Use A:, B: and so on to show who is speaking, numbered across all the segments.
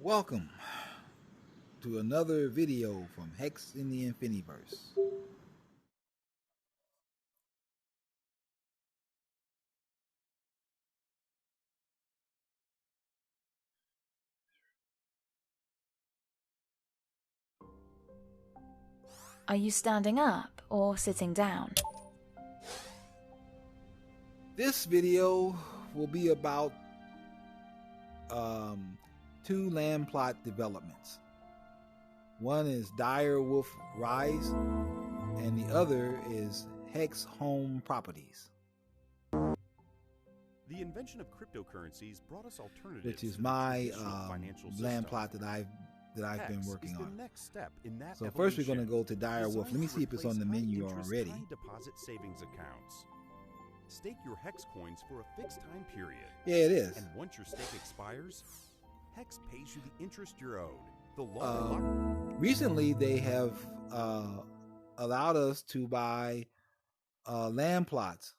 A: Welcome to another video from Hex in the Infiniverse.
B: Are you standing up or sitting down?
A: This video will be about two land plot developments. One is Dire Wolf Rise, and the other is Hex Home Properties,
C: The invention of cryptocurrencies brought us alternatives,
A: which is
C: to the
A: my
C: traditional financial system.
A: land plot that I've been
C: Hex
A: working
C: is the
A: on.
C: next step in that
A: So first we're going to
C: evolution,
A: go to Dire Wolf. Let me see if it's on the
C: designed to
A: menu
C: replace
A: already.
C: high-interest time deposit savings accounts. Stake your Hex coins for a fixed time period.
A: Yeah, it is.
C: And once your stake expires, Hex pays you the interest you're owed. The law
A: Recently, they have allowed us to buy land plots.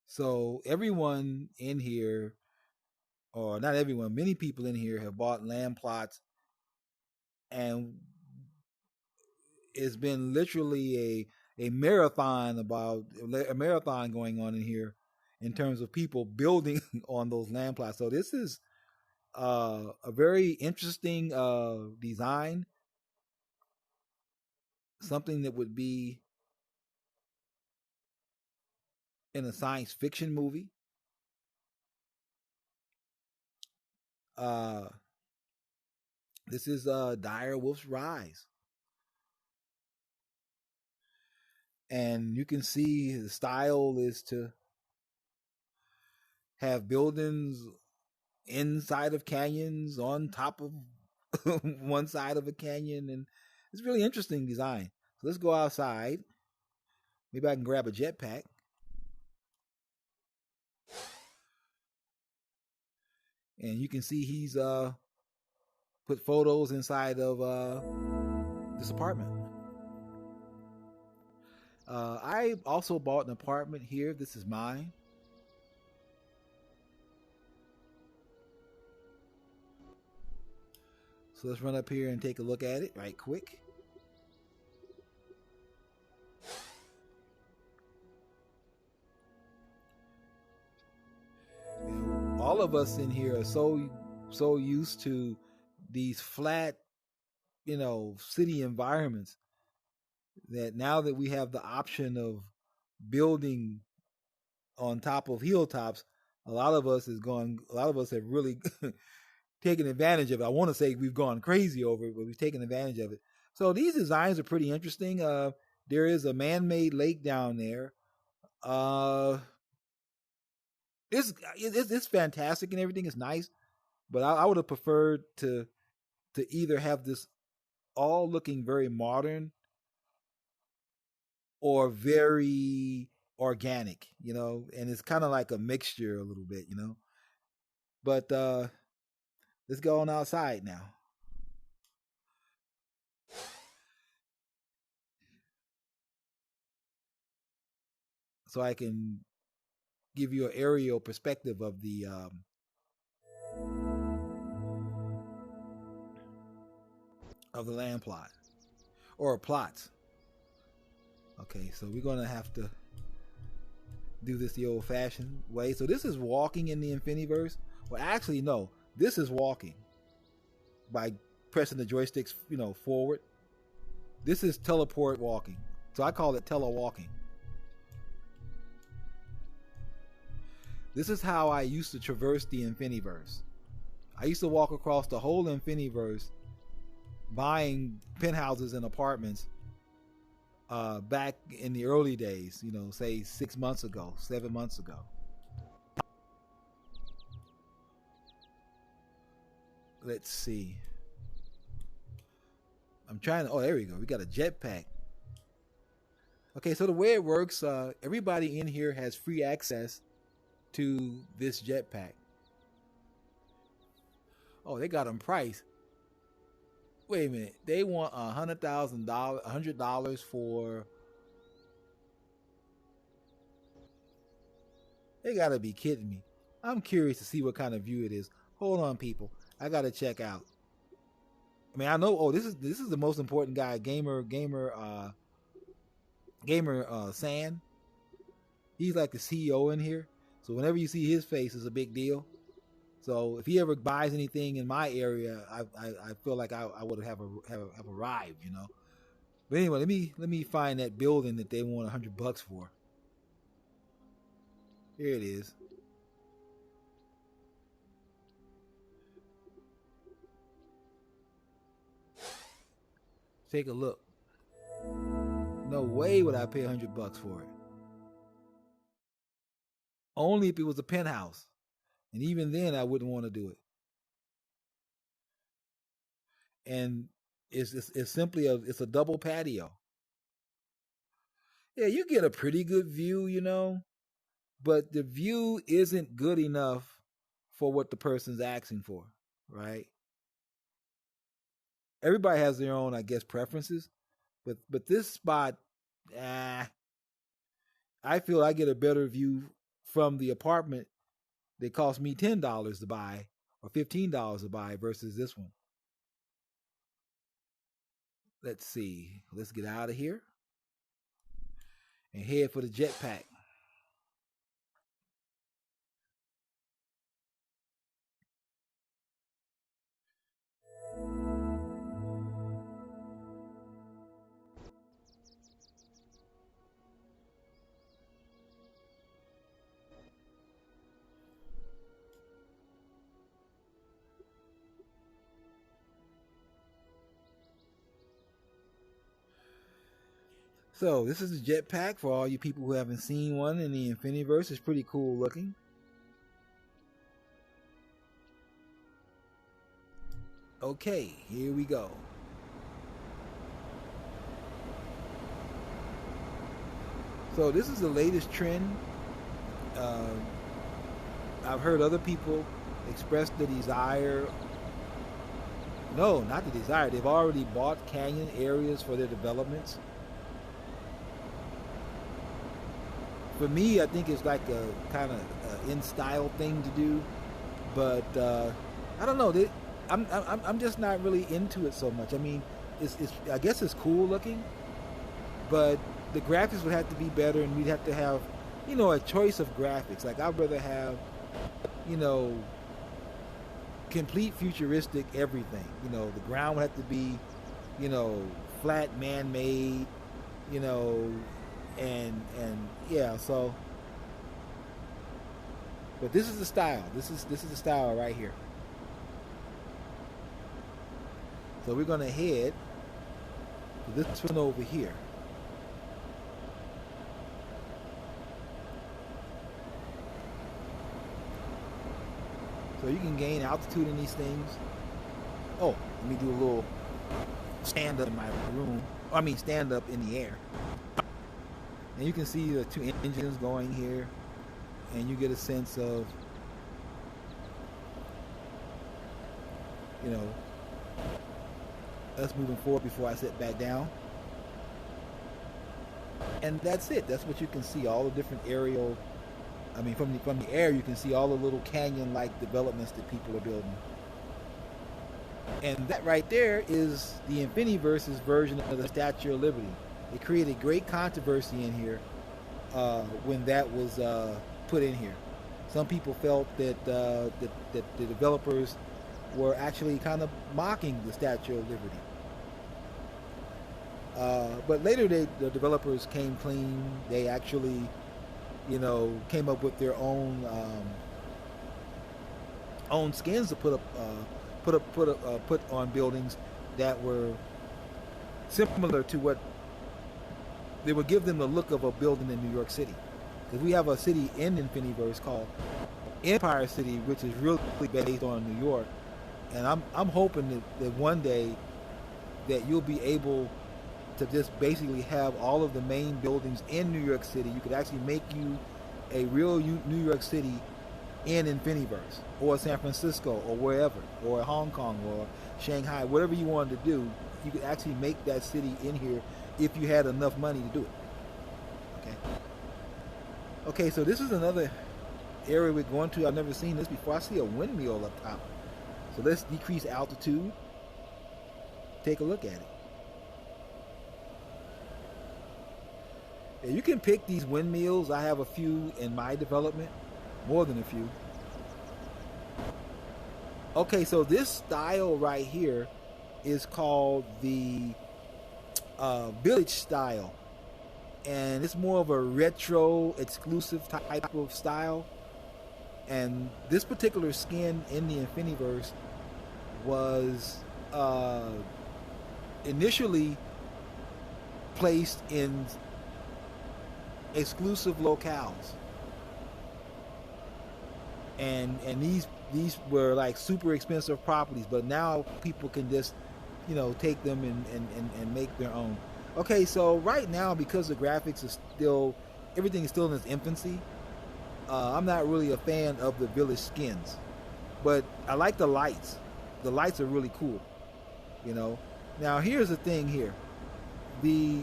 A: So everyone in here, or not everyone, many people in here have bought land plots, and it's been literally a marathon going on in here in terms of people building on those land plots. So this is a very interesting design, something that would be in a science fiction movie. This is Dire Wolf's Rise. And you can see the style is to have buildings inside of canyons, on top of one side of a canyon, and it's really interesting design. So let's go outside. Maybe I can grab a jetpack. And you can see he's put photos inside of this apartment. I also bought an apartment here. This is mine. So let's run up here and take a look at it right quick. And all of us in here are so used to these flat, city environments, that now that we have the option of building on top of hilltops, a lot of us have really taken advantage of it. I want to say we've gone crazy over it, but we've taken advantage of it. So these designs are pretty interesting. There is a man-made lake down there. It's fantastic and everything is nice, but I would have preferred to either have this all looking very modern or very organic, and it's kind of like a mixture a little bit, But let's go on outside now. So I can give you an aerial perspective of the land plot or plots. Okay, so we're going to have to do this the old-fashioned way. So this is walking in the Infiniverse. Well, actually, no. This is walking by pressing the joysticks, forward. This is teleport walking. So I call it telewalking. This is how I used to traverse the Infiniverse. I used to walk across the whole Infiniverse buying penthouses and apartments back in the early days, say 6 months ago, 7 months ago. Let's see. I'm trying to, oh, there we go. We got a jetpack. Okay, so the way it works, everybody in here has free access to this jetpack. Oh, they got them priced. Wait a minute. They want $100,000 for. They gotta be kidding me. I'm curious to see what kind of view it is. Hold on, people. I gotta check out. I mean, I know. Oh, this is the most important guy, gamer San. He's like the CEO in here. So whenever you see his face, it's a big deal. So if he ever buys anything in my area, I feel like I would have arrived, you know. But anyway, let me find that building that they want $100 for. Here it is. Take a look. No way would I pay $100 for it. Only if it was a penthouse. And even then, I wouldn't want to do it. And it's simply it's a double patio. Yeah, you get a pretty good view, you know, but the view isn't good enough for what the person's asking for, right? Everybody has their own, I guess, preferences, but this spot, I feel I get a better view from the apartment that cost me $10 to buy or $15 to buy versus this one. Let's see. Let's get out of here and head for the jetpack. So this is a jetpack for all you people who haven't seen one in the INFINIVERSE. It's pretty cool looking. Okay, here we go. So this is the latest trend. I've heard other people express the desire. No, not the desire. They've already bought canyon areas for their developments. For me, I think it's like a kind of in style thing to do, but I don't know. I'm just not really into it so much. I mean, it's I guess it's cool looking, but the graphics would have to be better, and we'd have to have, you know, a choice of graphics. Like I'd rather have, you know, complete futuristic everything. You know, the ground would have to be, you know, flat, man-made, you know. And yeah, so, but this is the style. This is the style right here. So we're gonna head to this one over here. So you can gain altitude in these things. Oh, let me do a little stand up in my room. I mean, stand up in the air. And you can see the two engines going here, and you get a sense of, you know, us moving forward before I sit back down. And that's it. That's what you can see, all the different aerial, I mean, from the air, you can see all the little canyon-like developments that people are building. And that right there is the INFINIVERSE's version of the Statue of Liberty. It created great controversy in here when that was put in here. Some people felt that the developers were actually kind of mocking the Statue of Liberty. But later the developers came clean. They actually, you know, came up with their own skins to put on buildings that were similar to what they would give them the look of a building in New York City. Because we have a city in INFINIVERSE called Empire City, which is really based on New York. And I'm hoping that one day that you'll be able to just basically have all of the main buildings in New York City. You could actually make you a real New York City in INFINIVERSE, or San Francisco, or wherever, or Hong Kong, or Shanghai, whatever you wanted to do. You could actually make that city in here if you had enough money to do it. Okay, so this is another area we're going to, I've never seen this before. I see a windmill up top. So let's decrease altitude. Take a look at it. Yeah, you can pick these windmills. I have a few in my development, more than a few. Okay, so this style right here is called the village style, and it's more of a retro exclusive type of style. And this particular skin in the INFINIVERSE was initially placed in exclusive locales, and these were like super expensive properties, but now people can just, you know, take them and make their own. Okay, so right now, because the graphics is still, everything is still in its infancy, I'm not really a fan of the village skins, but I like the lights. The lights are really cool, you know. Now here's the thing here. The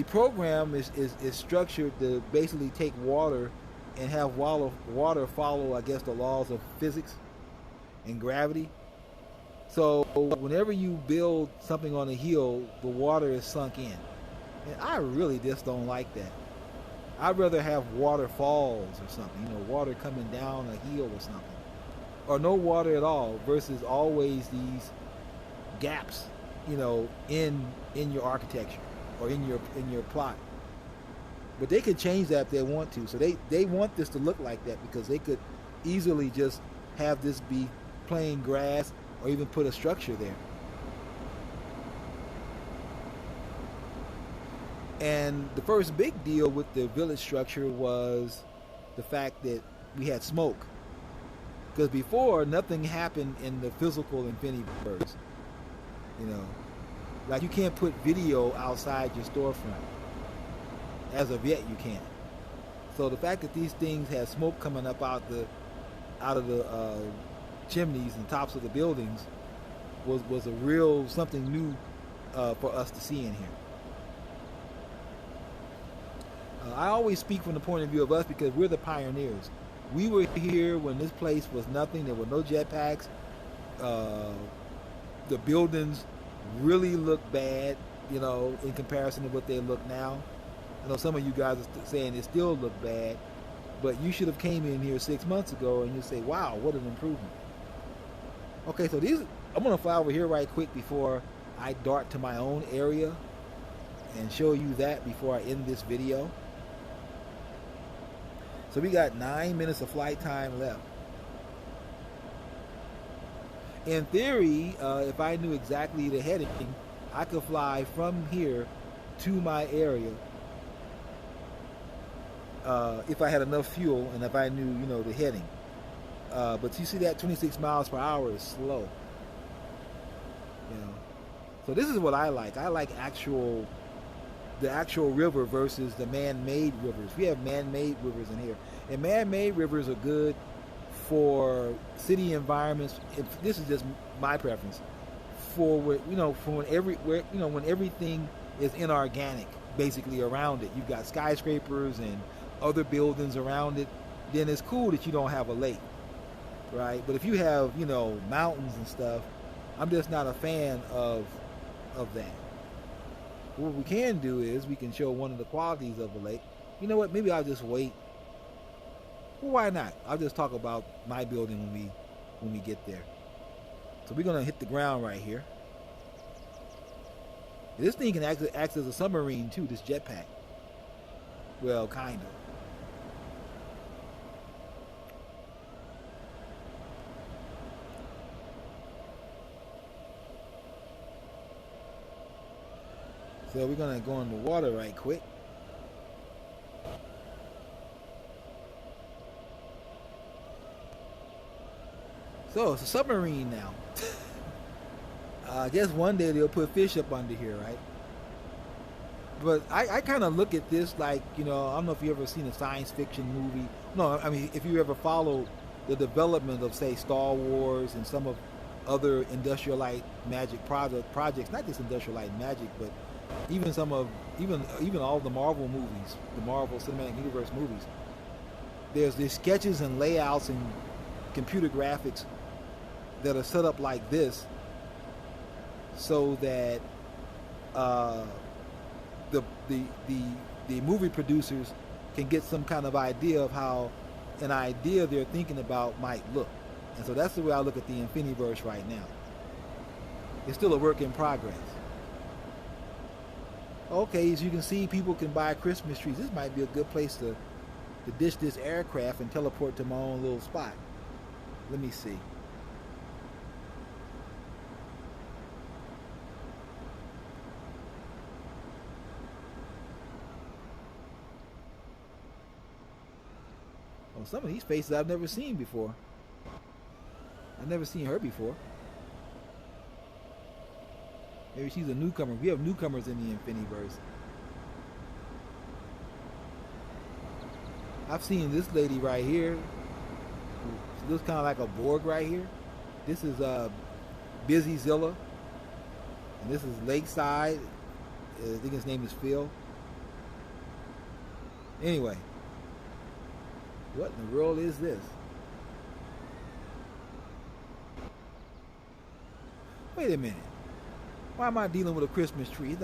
A: program is structured to basically take water and have water follow, I guess, the laws of physics and gravity. So whenever you build something on a hill, the water is sunk in. And I really just don't like that. I'd rather have waterfalls or something, you know, water coming down a hill or something. Or no water at all, versus always these gaps, you know, in your architecture or in your plot. But they could change that if they want to. So they want this to look like that, because they could easily just have this be plain grass, or even put a structure there. And the first big deal with the village structure was the fact that we had smoke. Because before, nothing happened in the physical INFINIVERSE. You know, like you can't put video outside your storefront. As of yet, you can't. So the fact that these things had smoke coming up out of the chimneys and tops of the buildings was a real something new for us to see in here. I always speak from the point of view of us, because we're the pioneers. We were here when this place was nothing. There were no jetpacks. The buildings really look bad, you know, in comparison to what they look now. I know some of you guys are saying they still look bad, but you should have came in here 6 months ago and you say, wow, what an improvement. Okay, so I'm going to fly over here right quick before I dart to my own area and show you that before I end this video. So we got 9 minutes of flight time left. In theory, if I knew exactly the heading, I could fly from here to my area if I had enough fuel and if I knew, you know, the heading. But you see that 26 miles per hour is slow. You know, so this is what I like. I like the actual river versus the man-made rivers. We have man-made rivers in here, and man-made rivers are good for city environments. This is just my preference. For when everything is inorganic, basically around it. You've got skyscrapers and other buildings around it. Then it's cool that you don't have a lake, right? But if you have, you know, mountains and stuff, I'm just not a fan of that. What we can do is we can show one of the qualities of the lake. You know what? Maybe I'll just wait. Well, why not? I'll just talk about my building when we get there. So we're gonna hit the ground right here. This thing can act as a submarine too. This jetpack. Well, kind of. So we're gonna go in the water right quick. So it's a submarine now. I guess one day they'll put fish up under here, right? But I kind of look at this like, you know, I don't know if you ever seen a science fiction movie. No, I mean, if you ever followed the development of, say, Star Wars and some of other Industrial Light Magic projects, not just Industrial Light Magic, but even some of even all the Marvel movies, the Marvel Cinematic Universe movies. There's these sketches and layouts and computer graphics that are set up like this, so that the movie producers can get some kind of idea of how an idea they're thinking about might look. And so that's the way I look at the INFINIVERSE right now. It's still a work in progress. Okay, as you can see, people can buy Christmas trees. This might be a good place to ditch this aircraft and teleport to my own little spot. Let me see. Oh, some of these faces I've never seen before. I've never seen her before. Maybe she's a newcomer. We have newcomers in the INFINIVERSE. I've seen this lady right here. She looks kind of like a Borg right here. This is Busy Zilla. And this is Lakeside. I think his name is Phil. Anyway. What in the world is this? Wait a minute. Why am I dealing with a Christmas tree?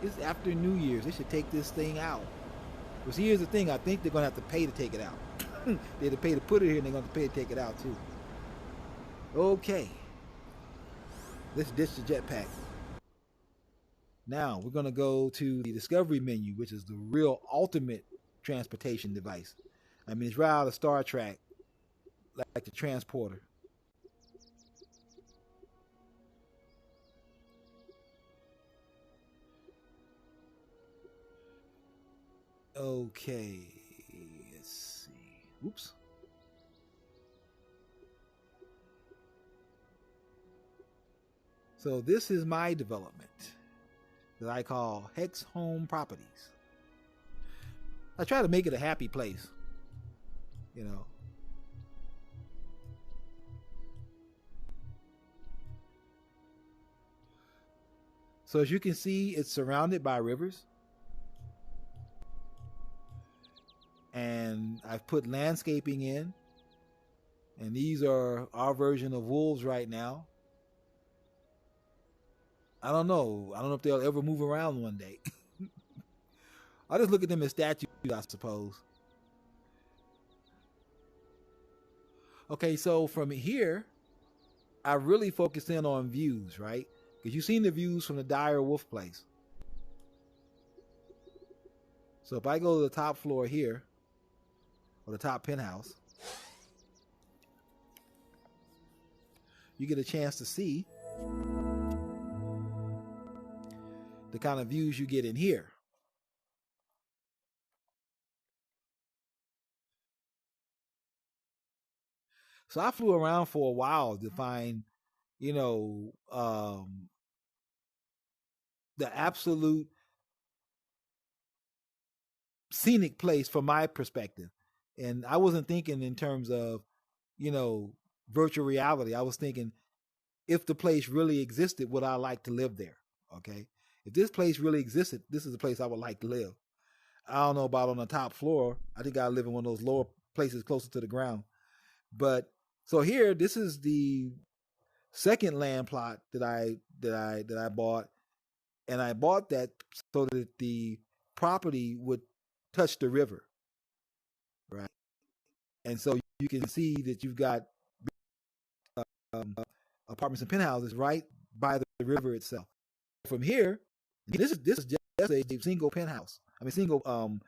A: It's after New Year's. They should take this thing out. But see, here's the thing. I think they're going to have to pay to take it out. They have to pay to put it here, and they're going to pay to take it out, too. Okay. Let's ditch the jetpack. Now, we're going to go to the Discovery menu, which is the real ultimate transportation device. I mean, it's right out of Star Trek, like the transporter. Okay, let's see. Oops. So this is my development that I call HEX Home Properties. I try to make it a happy place, you know. So as you can see, it's surrounded by rivers. And I've put landscaping in. And these are our version of wolves right now. I don't know. I don't know if they'll ever move around one day. I just look at them as statues, I suppose. Okay, so from here, I really focus in on views, right? Because you've seen the views from the Dire Wolf place. So if I go to the top floor here, or the top penthouse, you get a chance to see the kind of views you get in here. So I flew around for a while to find, you know, the absolute scenic place from my perspective. And I wasn't thinking in terms of, you know, virtual reality. I was thinking, if the place really existed, would I like to live there? Okay. If this place really existed, this is the place I would like to live. I don't know about on the top floor. I think I live in one of those lower places closer to the ground. But so here, this is the second land plot that I bought, and I bought that so that the property would touch the river, right? And so you can see that you've got apartments and penthouses right by the river itself. From here, this is just a single penthouse. I mean, single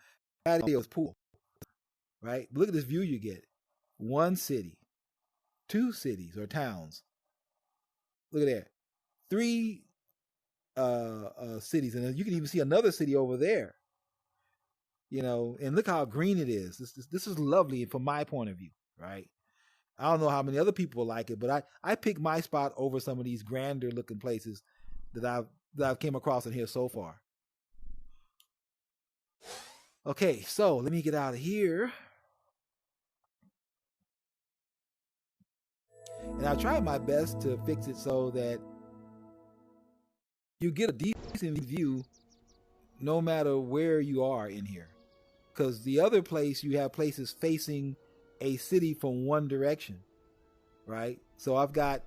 A: patio's pool, right? But look at this view you get: one city, two cities or towns. Look at that, three cities, and you can even see another city over there. You know, and look how green it is. This is lovely from my point of view, right? I don't know how many other people like it, but I pick my spot over some of these grander looking places that I've came across in here so far. Okay, so let me get out of here. And I tried my best to fix it so that you get a decent view no matter where you are in here. Because the other place, you have places facing a city from one direction, right? So I've got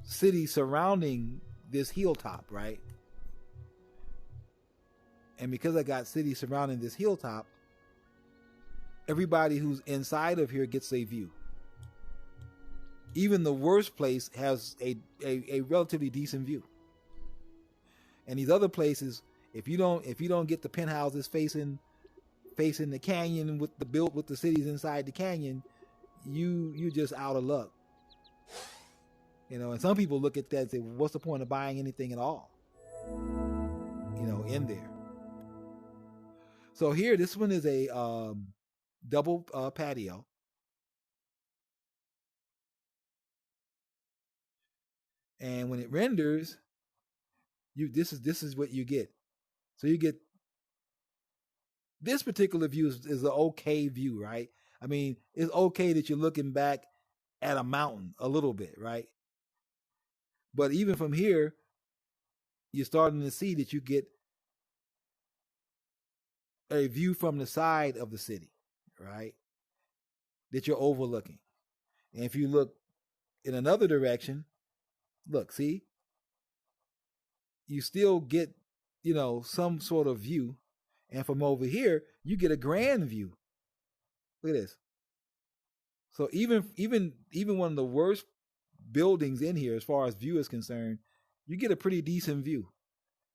A: cities surrounding this hilltop, right? And because I got cities surrounding this hilltop, everybody who's inside of here gets a view. Even the worst place has a relatively decent view. And these other places, if you don't get the penthouses facing the canyon with the cities inside the canyon, you just out of luck. You know, and some people look at that and say, well, what's the point of buying anything at all? You know, in there. So here, this one is a double patio. And when it renders, this is what you get. So you get this particular view is an okay view, right? I mean, it's okay that you're looking back at a mountain a little bit, right? But even from here, you're starting to see that you get a view from the side of the city, right? That you're overlooking. And if you look in another direction, look, see? You still get, you know, some sort of view. And from over here, you get a grand view. Look at this. So even one of the worst buildings in here, as far as view is concerned, you get a pretty decent view.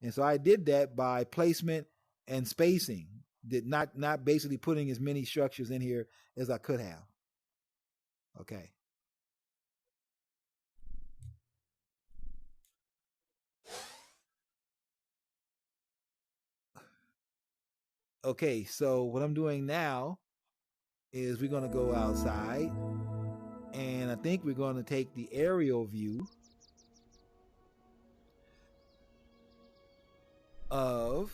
A: And so I did that by placement and spacing. Did not basically putting as many structures in here as I could have. Okay. Okay, so what I'm doing now is we're going to go outside, and I think we're going to take the aerial view of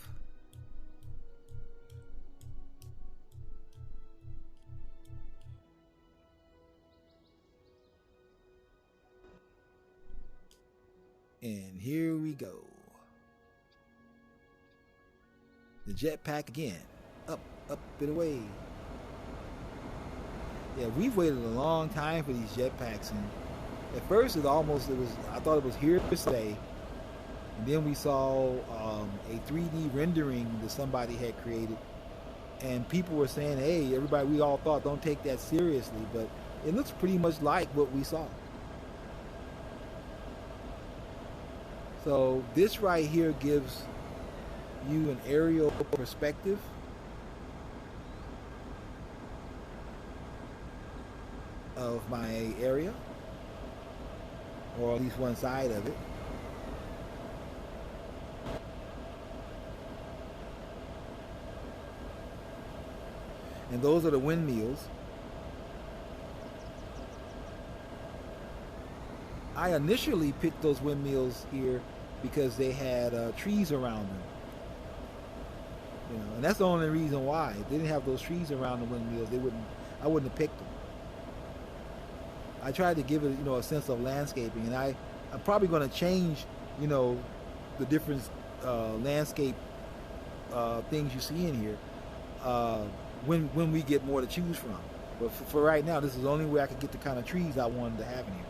A: and here we go. The jetpack again. Up and away. Yeah, we've waited a long time for these jetpacks, and at first I thought it was here to stay. And then we saw a 3D rendering that somebody had created, and people were saying, hey, everybody, we all thought, don't take that seriously, but it looks pretty much like what we saw. So this right here gives you an aerial perspective of my area, or at least one side of it. And those are the windmills. I initially picked those windmills here because they had trees around them. You know, and that's the only reason why. If they didn't have those trees around the windmills, I wouldn't have picked them. I tried to give it, a sense of landscaping, and I'm probably going to change, the different landscape things you see in here when we get more to choose from. But for right now, this is the only way I could get the kind of trees I wanted to have in here.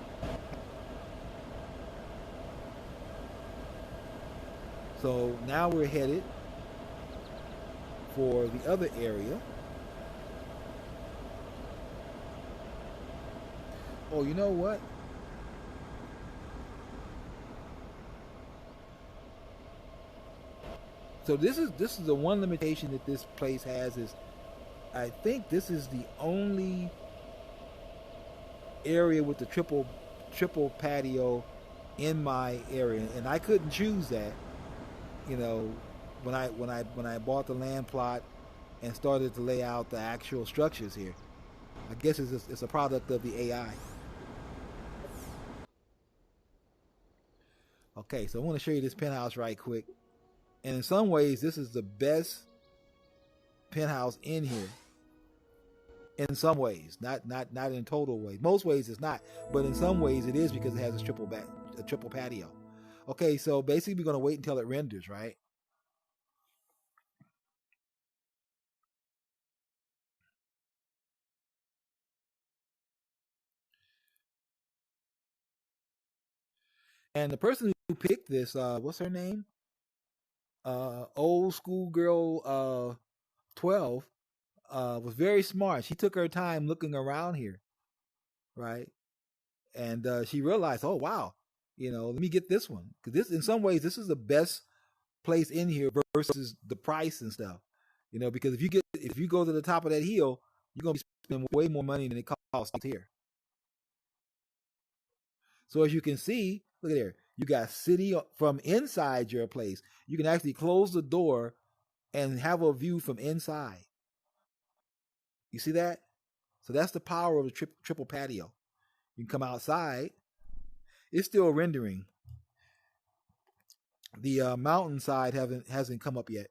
A: So now we're headed for the other area. Oh, you know what? So this is the one limitation that this place has, is I think this is the only area with the triple patio in my area, and I couldn't choose that. When I bought the land plot and started to lay out the actual structures here. I guess it's a product of the AI. Okay, so I want to show you this penthouse right quick. And in some ways, this is the best penthouse in here. In some ways, not in total ways. Most ways it's not, but in some ways it is, because it has a triple patio. Okay, so basically we're going to wait until it renders, right? And the person who picked this, what's her name? Old school girl 12, was very smart. She took her time looking around here, right? And she realized, oh wow, let me get this one, because this, in some ways, this is the best place in here versus the price and stuff. Because if you go to the top of that hill, you're gonna be spending way more money than it costs here. So as you can see, look at there. You got city from inside your place. You can actually close the door and have a view from inside. You see that? So that's the power of the triple patio. You can come outside. It's still rendering. The mountainside hasn't come up yet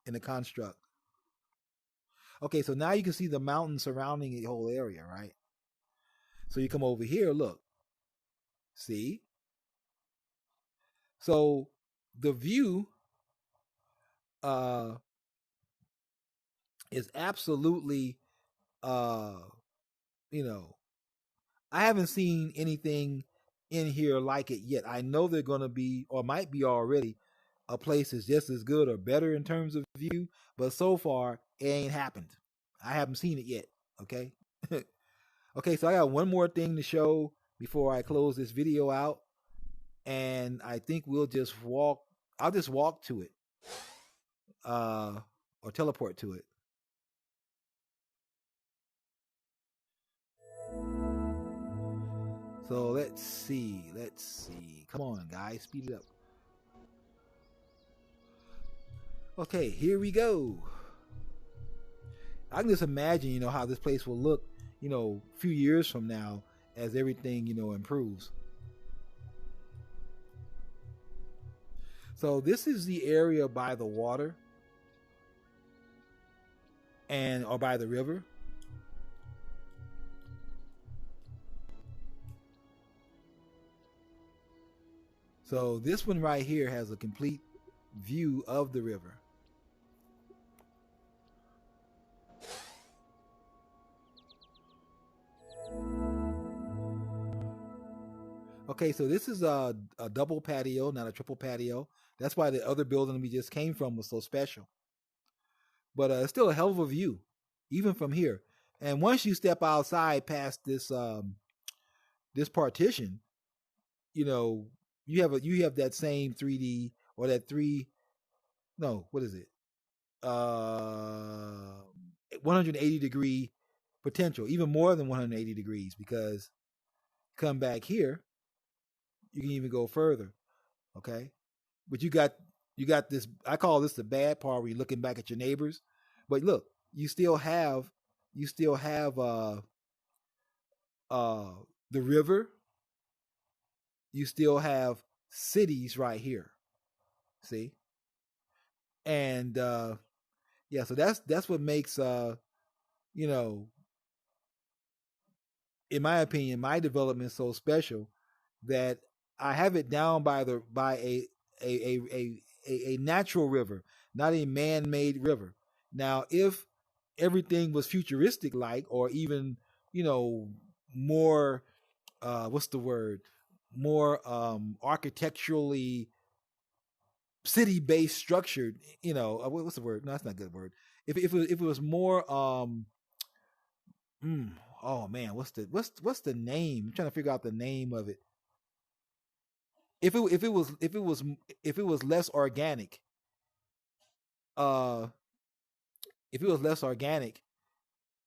A: in the construct. Okay, so now you can see the mountain surrounding the whole area, right? So you come over here, look. See? So the view is absolutely, I haven't seen anything in here like it yet. I know they're going to be, or might be already, a place that's just as good or better in terms of view, but so far it ain't happened. I haven't seen it yet. Okay. Okay, so I got one more thing to show before I close this video out, and I think we'll just walk. I'll just walk to it, or teleport to it. So let's see. Come on, guys, speed it up. Okay, here we go. I can just imagine, how this place will look, a few years from now as everything, improves. So this is the area by the water or by the river. So this one right here has a complete view of the river. Okay, so this is a double patio, not a triple patio. That's why the other building we just came from was so special. But it's still a hell of a view, even from here. And once you step outside past this this partition, you have that same 3D or that what is it? 180 degree potential, even more than 180 degrees, because come back here, you can even go further. Okay, but you got this. I call this the bad part, where you're looking back at your neighbors. But look, you still have the river. You still have cities right here. See, and yeah, so that's what makes in my opinion, my development so special, that I have it down by a natural river, not a man-made river. Now, if everything was futuristic like, or even, more what's the word? More architecturally city-based structured, what's the word? No, that's not a good word. If it was more oh man, what's the name? I'm trying to figure out the name of it. If it was less organic, if it was less organic,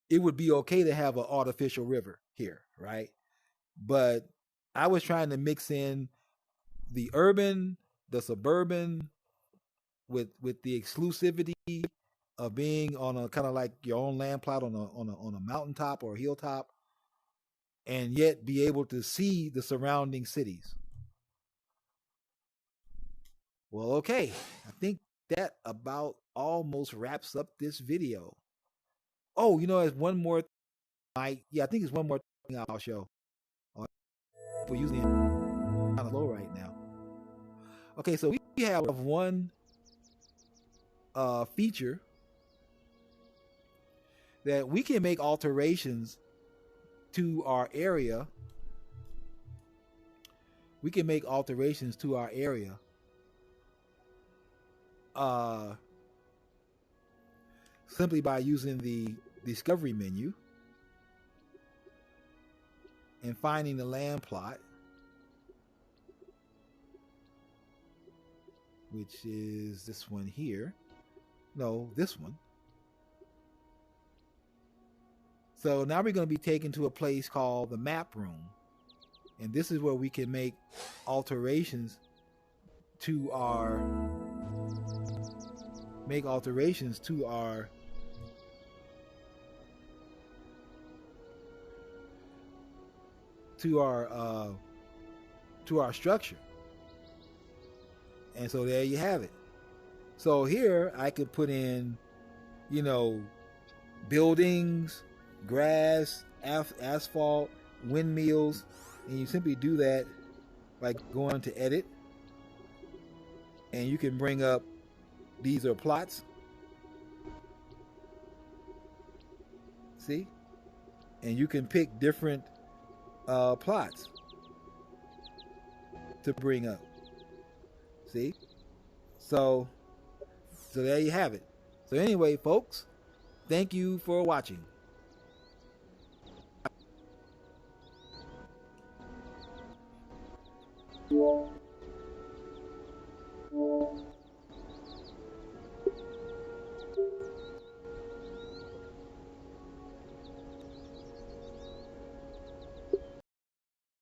A: it would be okay to have an artificial river here, right? But I was trying to mix in the urban, the suburban, with the exclusivity of being on a kind of like your own land plot on a mountaintop or a hilltop, and yet be able to see the surrounding cities. Well, okay, I think that about almost wraps up this video. Oh, there's one more thing. I think it's one more thing I'll show. For using it kind of low right now. Okay, so we have one feature that we can make alterations to our area we can make alterations to our area simply by using the discovery menu and finding the land plot, which is this one here. No, this one. So now we're going to be taken to a place called the map room. And this is where we can make alterations to our structure. And so there you have it. So here I could put in, buildings, grass, asphalt, windmills, and you simply do that by going to edit, and you can bring up, these are plots, see, and you can pick different plots to bring up, see. So there you have it. So anyway, folks, thank you for watching.